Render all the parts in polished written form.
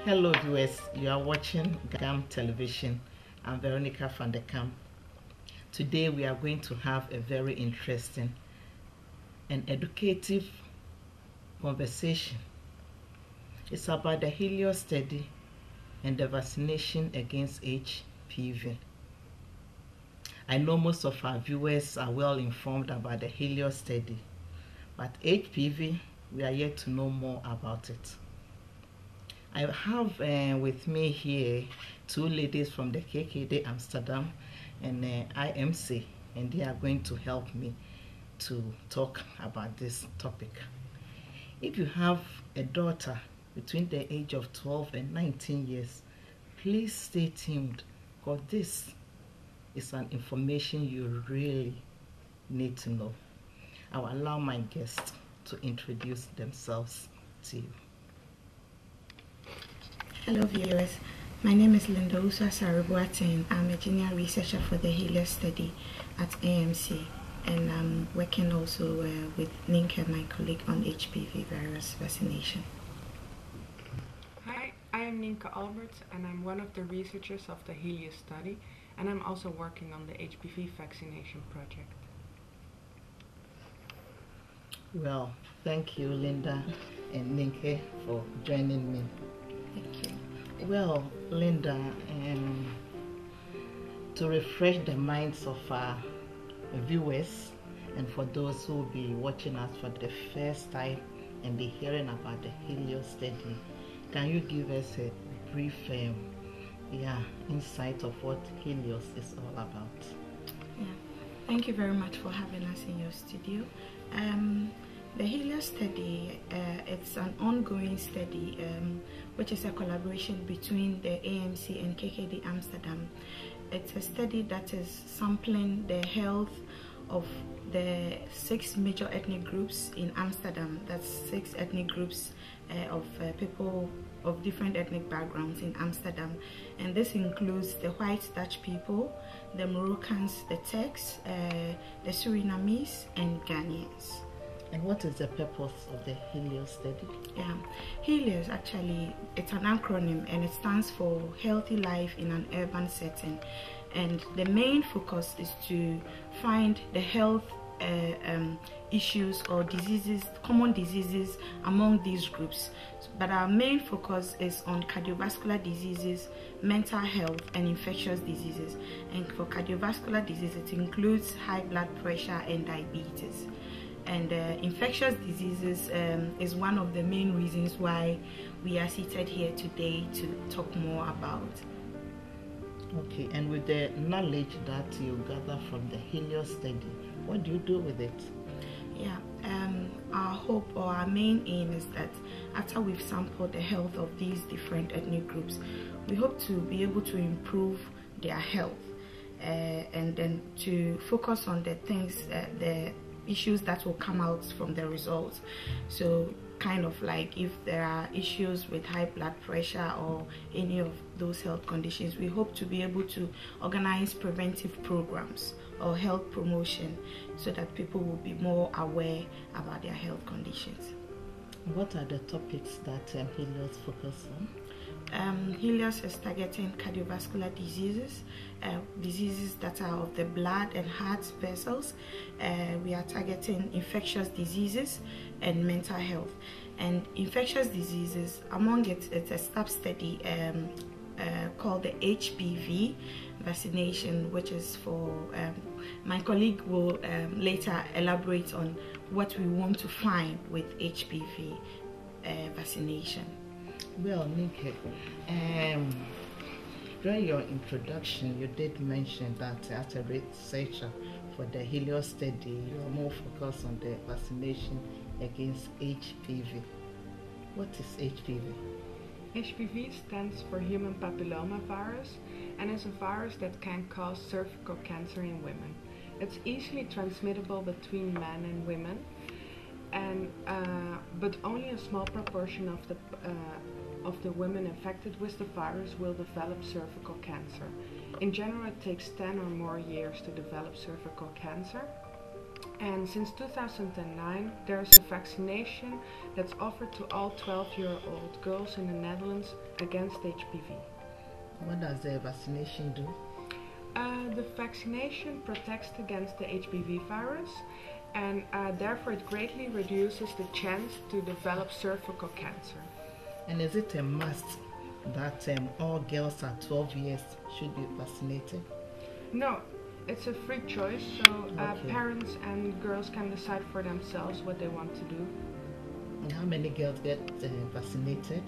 Hello viewers, you are watching GAM Television. I'm Veronica from the camp. Today we are going to have a very interesting and educative conversation. It's about the Helios study and the vaccination against HPV. I know most of our viewers are well informed about the Helios study, but HPV, we are yet to know more about it. I have with me here two ladies from the KKD Amsterdam and IMC, and they are going to help me to talk about this topic. If you have a daughter between the age of 12 and 19 years, please stay tuned, because this is an information you really need to know. I will allow my guests to introduce themselves to you. Hello viewers, my name is Linda Usa Saribuatin. I'm a junior researcher for the Helios study at AMC, and I'm working also with Ninka, my colleague, on HPV virus vaccination. Hi, I am Ninka Albert, and I'm one of the researchers of the Helios study, and I'm also working on the HPV Vaccination Project. Well, thank you Linda and Ninka for joining me. Thank you. Well, Linda, to refresh the minds of our viewers and for those who will be watching us for the first time and be hearing about the Helios study, can you give us a brief insight of what Helios is all about? Yeah, thank you very much for having us in your studio. The Helios study, it's an ongoing study which is a collaboration between the AMC and KKD Amsterdam. It's a study that is sampling the health of the 6 major ethnic groups in Amsterdam. That's 6 ethnic groups of people of different ethnic backgrounds in Amsterdam. And this includes the white Dutch people, the Moroccans, the Turks, the Surinamese, and Ghanaians. And what is the purpose of the Helios study? Yeah, Helios actually, it's an acronym and it stands for Healthy Life in an Urban Setting. And the main focus is to find the health issues or diseases, common diseases among these groups. But our main focus is on cardiovascular diseases, mental health, and infectious diseases. And for cardiovascular disease, it includes high blood pressure and diabetes. And infectious diseases is one of the main reasons why we are seated here today to talk more about. Okay, and with the knowledge that you gather from the Helios study, what do you do with it? Yeah, our hope or our main aim is that after we've sampled the health of these different ethnic groups, we hope to be able to improve their health and then to focus on the things, the issues that will come out from the results. So kind of like if there are issues with high blood pressure or any of those health conditions, we hope to be able to organize preventive programs or health promotion so that people will be more aware about their health conditions. What are the topics that Helios focus on? Helios is targeting cardiovascular diseases, diseases that are of the blood and heart vessels. We are targeting infectious diseases and mental health. And infectious diseases, among it, it's a sub-study called the HPV vaccination, which is for, my colleague will later elaborate on what we want to find with HPV vaccination. Well, Ninka, during your introduction, you did mention that as a researcher for the Helios study, you are more focused on the vaccination against HPV. What is HPV? HPV stands for human papillomavirus and is a virus that can cause cervical cancer in women. It's easily transmittable between men and women, and but only a small proportion of the women infected with the virus will develop cervical cancer. In general, it takes 10 or more years to develop cervical cancer. And since 2009, there's a vaccination that's offered to all 12-year-old girls in the Netherlands against HPV. What does the vaccination do? The vaccination protects against the HPV virus, and therefore it greatly reduces the chance to develop cervical cancer. And is it a must that all girls at 12 years should be vaccinated? No. It's a free choice, so parents and girls can decide for themselves what they want to do. And how many girls get vaccinated?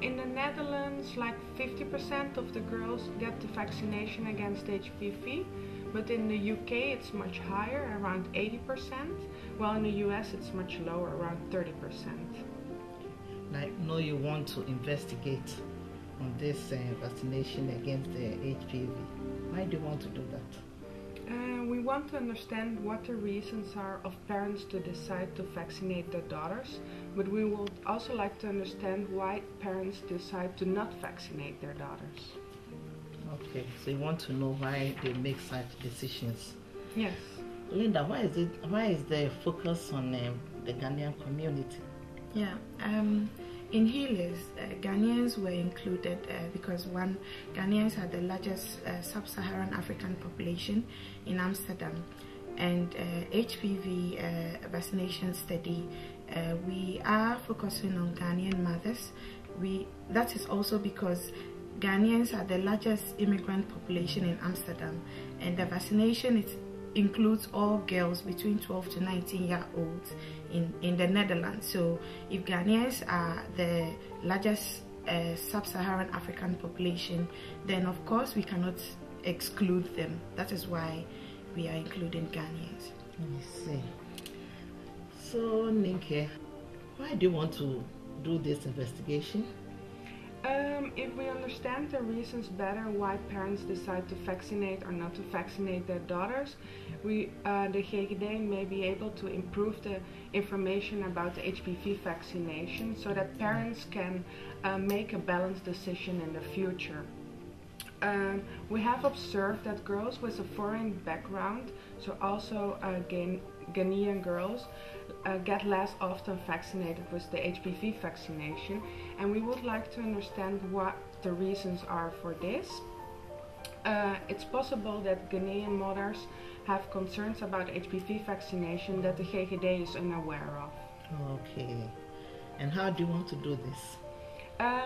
In the Netherlands, like 50% of the girls get the vaccination against HPV, but in the UK it's much higher, around 80%, while in the US it's much lower, around 30%. Like, no, you want to investigate on this vaccination against the HPV. Why do you want to do that? We want to understand what the reasons are of parents to decide to vaccinate their daughters, but we would also like to understand why parents decide to not vaccinate their daughters. Okay, so you want to know why they make such decisions. Yes. Linda, why is the focus on the Ghanaian community? Yeah. In Healers, Ghanaians were included because one, Ghanaians are the largest sub-Saharan African population in Amsterdam, and HPV vaccination study, we are focusing on Ghanaian mothers. That is also because Ghanaians are the largest immigrant population in Amsterdam, and the vaccination includes all girls between 12 to 19-year-olds in the Netherlands. So if Ghanaians are the largest sub-Saharan African population, then of course we cannot exclude them. That is why we are including Ghanaians. Let me see. So Ninke, why do you want to do this investigation? If we understand the reasons better why parents decide to vaccinate or not to vaccinate their daughters, the GGD may be able to improve the information about the HPV vaccination so that parents can make a balanced decision in the future. We have observed that girls with a foreign background, so also Ghanaian girls, get less often vaccinated with the HPV vaccination, and we would like to understand what the reasons are for this. It's possible that Ghanaian mothers have concerns about HPV vaccination that the GGD is unaware of. Okay. And how do you want to do this?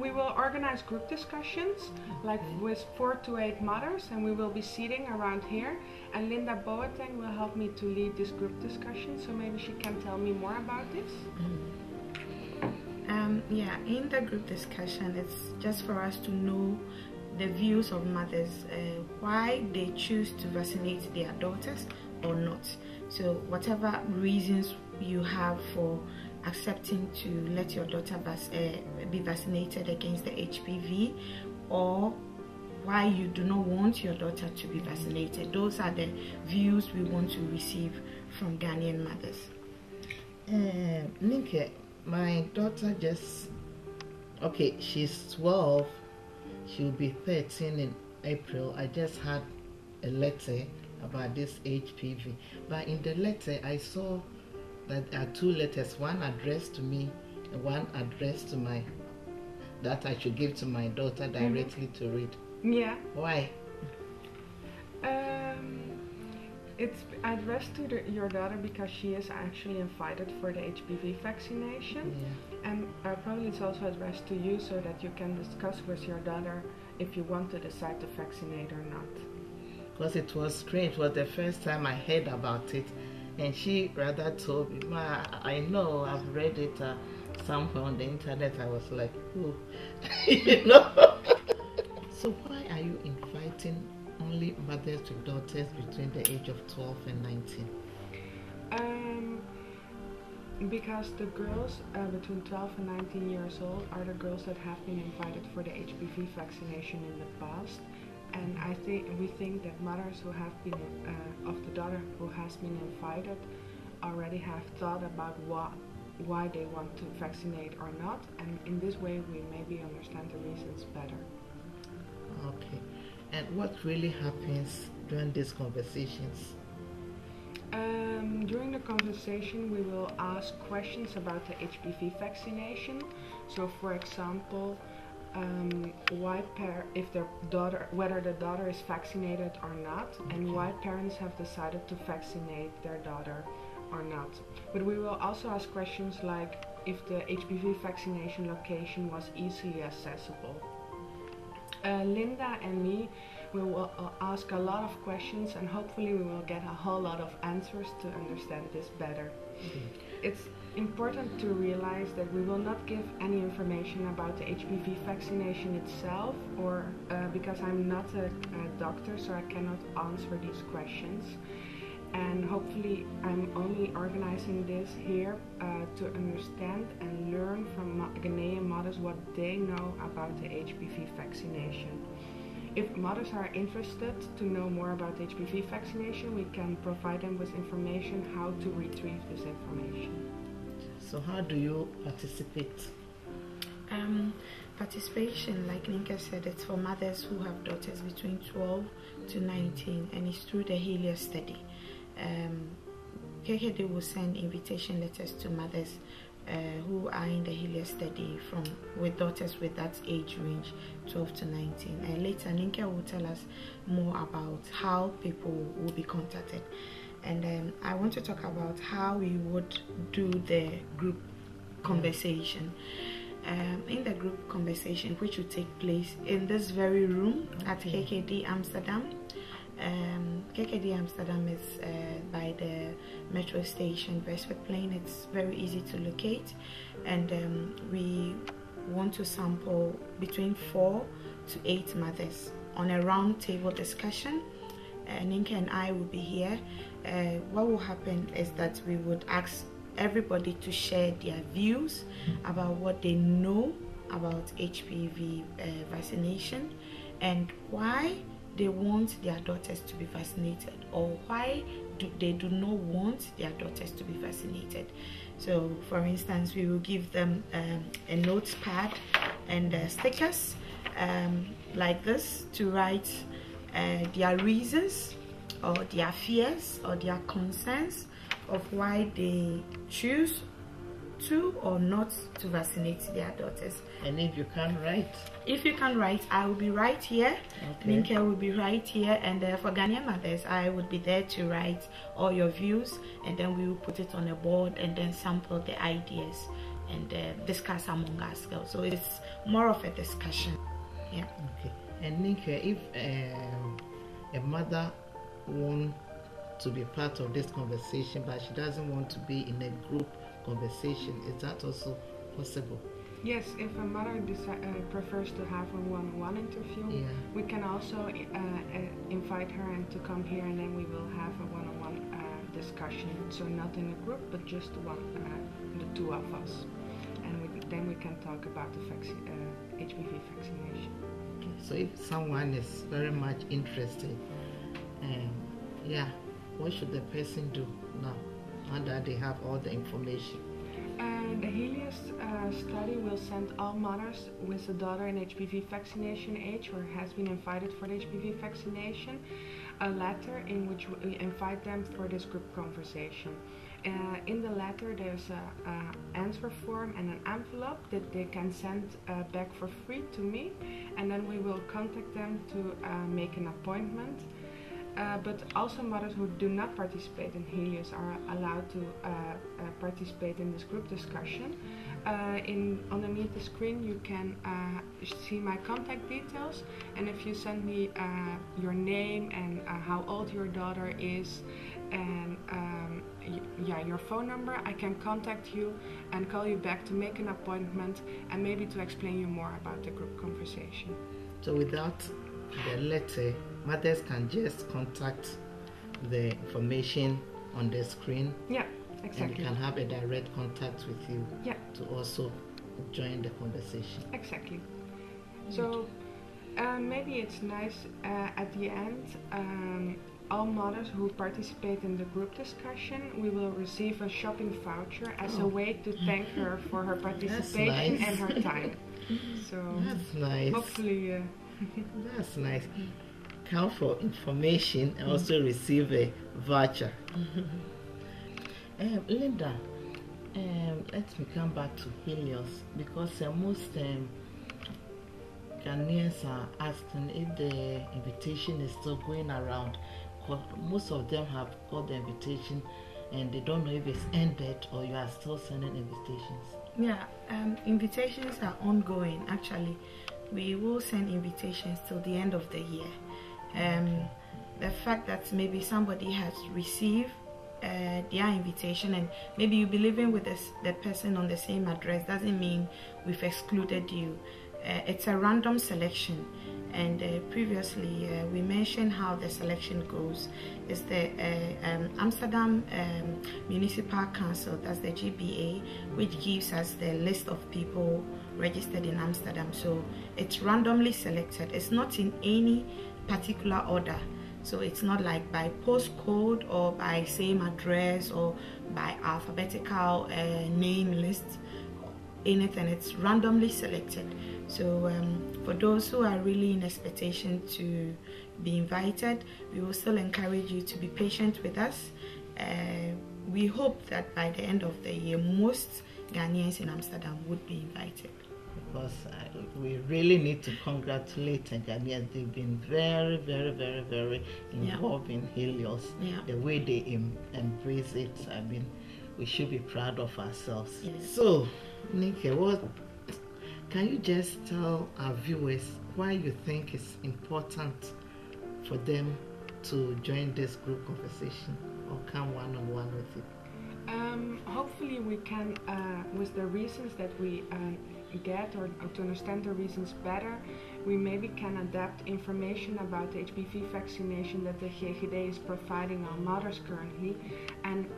We will organize group discussions, like with 4 to 8 mothers, and we will be sitting around here. And Linda Boateng will help me to lead this group discussion, so maybe she can tell me more about this. Yeah, in the group discussion, it's just for us to know the views of mothers, why they choose to vaccinate their daughters or not. So whatever reasons you have for accepting to let your daughter be vaccinated against the HPV, or why you do not want your daughter to be vaccinated, those are the views we want to receive from Ghanaian mothers. Ninke, my daughter she's 12, she'll be 13 in April. I just had a letter about this HPV, but in the letter I saw that there are 2 letters, one addressed to me and one addressed to that I should give to my daughter directly to read. Yeah. Why? It's addressed to your daughter because she is actually invited for the HPV vaccination, and probably it's also addressed to you so that you can discuss with your daughter if you want to decide to vaccinate or not. Because it was strange, it was the first time I heard about it, and she rather told me, Ma, I know, I've read it somewhere on the internet. I was like, oh, you know. So why are you inviting only mothers with daughters between the age of 12 and 19? Because the girls between 12 and 19 years old are the girls that have been invited for the HPV vaccination in the past, and we think that mothers who have been of the daughter who has been invited already have thought about why they want to vaccinate or not, and in this way we maybe understand the reasons better. Okay, and what really happens during these conversations? During the conversation we will ask questions about the HPV vaccination. So for example, whether the daughter is vaccinated or not, and why parents have decided to vaccinate their daughter or not. But we will also ask questions like if the HPV vaccination location was easily accessible. Linda and me, we will ask a lot of questions, and hopefully we will get a whole lot of answers to understand this better. It's important to realize that we will not give any information about the HPV vaccination itself, or because I'm not a doctor, so I cannot answer these questions. And hopefully I'm only organizing this here to understand and learn from Ghanaian mothers what they know about the HPV vaccination. If mothers are interested to know more about HPV vaccination, we can provide them with information how to retrieve this information. So how do you participate? Participation, like Ninka said, it's for mothers who have daughters between 12 to 19, and it's through the Helios study. KKD will send invitation letters to mothers who are in the Helios study with daughters with that age range, 12 to 19. And later Ninka will tell us more about how people will be contacted. And I want to talk about how we would do the group conversation. In the group conversation, which will take place in this very room at KKD Amsterdam. KKD Amsterdam is by the metro station Westfootplein. It's very easy to locate, and we want to sample between 4 to 8 mothers on a round table discussion. Ninka and I will be here. What will happen is that we would ask everybody to share their views about what they know about HPV vaccination and why they want their daughters to be vaccinated, or why they do not want their daughters to be vaccinated. So for instance, we will give them a notepad and stickers like this to write their reasons or their fears or their concerns of why they choose to or not to vaccinate their daughters. And if you can write? If you can write, I will be right here. Okay. Ninka will be right here, and for Ghanaian mothers, I would be there to write all your views, and then we will put it on a board and then sample the ideas and discuss among ourselves. So it's more of a discussion. Yeah. Okay. And Ninka, if a mother wants to be part of this conversation, but she doesn't want to be in a group conversation, is that also possible? Yes, if a mother prefers to have a one-on-one interview, we can also invite her and to come here, and then we will have a one-on-one discussion. So not in a group, but just the two of us, and then we can talk about the HPV vaccination. Okay. So if someone is very much interested, what should the person do now that they have all the information? The Helios study will send all mothers with a daughter in HPV vaccination age or has been invited for the HPV vaccination a letter in which we invite them for this group conversation. In the letter there's an answer form and an envelope that they can send back for free to me, and then we will contact them to make an appointment. But also mothers who do not participate in Helios are allowed to participate in this group discussion. Underneath the screen you can see my contact details, and if you send me your name and how old your daughter is and your phone number, I can contact you and call you back to make an appointment and maybe to explain you more about the group conversation. So without the letter, mothers can just contact the information on the screen? Yeah, Exactly. and can have a direct contact with you to also join the conversation. Exactly. So maybe it's nice at the end, all mothers who participate in the group discussion, we will receive a shopping voucher as a way to thank her for her participation and her time. So that's nice. Hopefully, that's nice. Come for information and also receive a voucher. Linda, let me come back to Helios, because most Ghanaians are asking if the invitation is still going around. Most of them have got the invitation and they don't know if it's ended or you are still sending invitations. Yeah, invitations are ongoing. Actually, we will send invitations till the end of the year. The fact that maybe somebody has received their invitation and maybe you'll be living with the person on the same address doesn't mean we've excluded you. It's a random selection, and previously we mentioned how the selection goes. It's the Amsterdam Municipal Council, that's the GBA, which gives us the list of people registered in Amsterdam. So it's randomly selected. It's not in any particular order. So it's not like by postcode or by same address or by alphabetical name list, anything. It's randomly selected. So for those who are really in expectation to be invited, we will still encourage you to be patient with us. We hope that by the end of the year, most Ghanaians in Amsterdam would be invited. Because we really need to congratulate the Ghanaians. They've been very, very, very, very involved in Helios. The way they embrace it, I mean, we should be proud of ourselves. Yes. So, Nikki, can you just tell our viewers why you think it's important for them to join this group conversation or come one-on-one with you? Hopefully we can, with the reasons that we get or to understand the reasons better, we maybe can adapt information about the HPV vaccination that the GGD is providing our mothers currently, and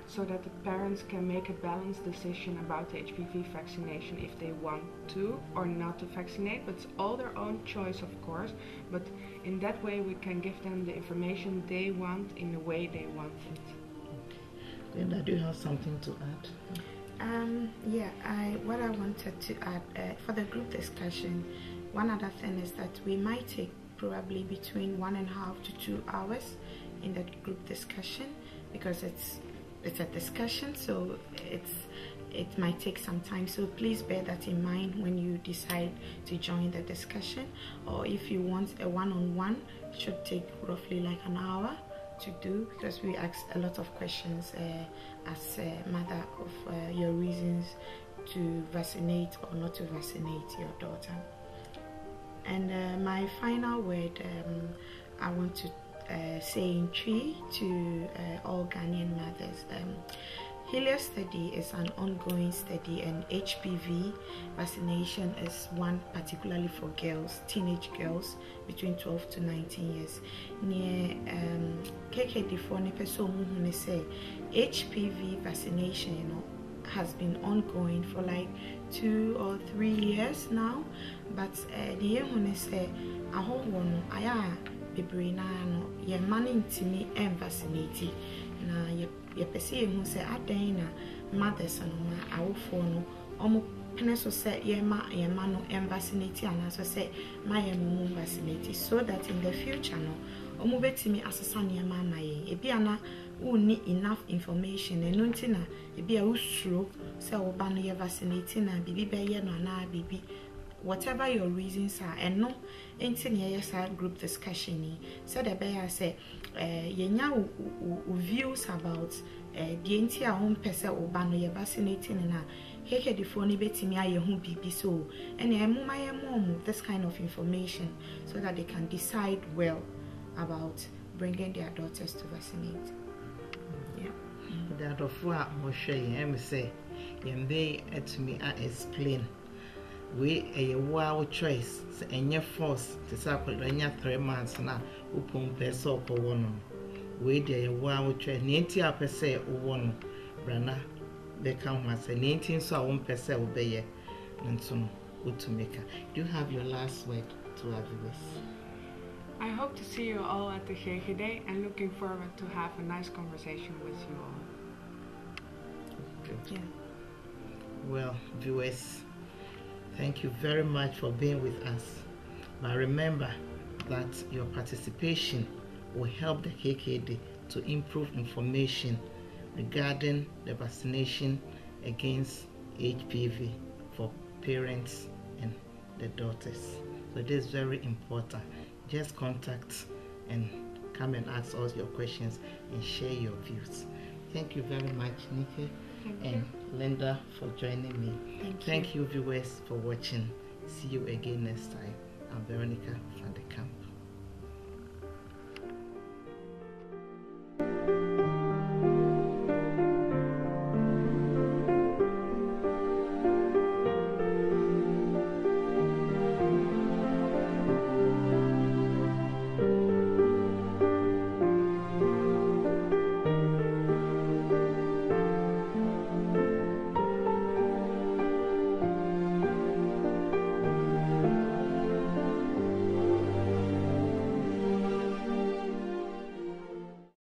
so that the parents can make a balanced decision about the HPV vaccination if they want to or not to vaccinate. But it's all their own choice, of course, but in that way we can give them the information they want in the way they want it. Linda, do you have something to add? What I wanted to add for the group discussion, one other thing is that we might take probably between 1.5 to 2 hours in the group discussion, because it's a discussion, so it might take some time. So please bear that in mind when you decide to join the discussion, or if you want a one-on-one, it should take roughly like an hour to do, because we ask a lot of questions as a matter of your reasons to vaccinate or not to vaccinate your daughter. And my final word, I want to say in Twi to all Ghanaian mothers. Helios study is an ongoing study, and HPV vaccination is one particularly for girls, teenage girls between 12 to 19 years. Near KKD for say HPV vaccination, has been ongoing for like 2 or 3 years now, but the year when say I hope one bebrina no ye manning to me and vaccinate na ye pese hu say adan na mothers no ma awofo no omo pene so say ye ma no and vaccinate and so say ma ye no vaccinate, so that in the future no omo betimi asesa ne ma ma ye ebi ana wonni enough information eno ntina ebi a usuro say wo ba no ye vaccinate na bibi be ye no na bibi, whatever your reasons are, and no anything yes group discussion so the bear say yenya views about the entire home person or ban your vaccinating na heke the phone betimi aye hu bibi, so and my mom this kind of information so that they can decide well about bringing their daughters to vaccinate. That of what I'm say they to me explain we a wow choice and your force to support 3 months now upon peso for one. We a wow choice, 90% one Brana become once a 19 so I won't per se obey and so good to make her. Do you have your last word to our viewers? I hope to see you all at the GGD and looking forward to have a nice conversation with you all. Good. Yeah. Well, viewers, thank you very much for being with us. But remember that your participation will help the KKD to improve information regarding the vaccination against HPV for parents and the daughters. So this is very important. Just contact and come and ask us your questions and share your views. Thank you very much, Nikki and Linda, for joining me. Thank you, viewers, for watching. See you again next time. I'm Veronica van der Kamp.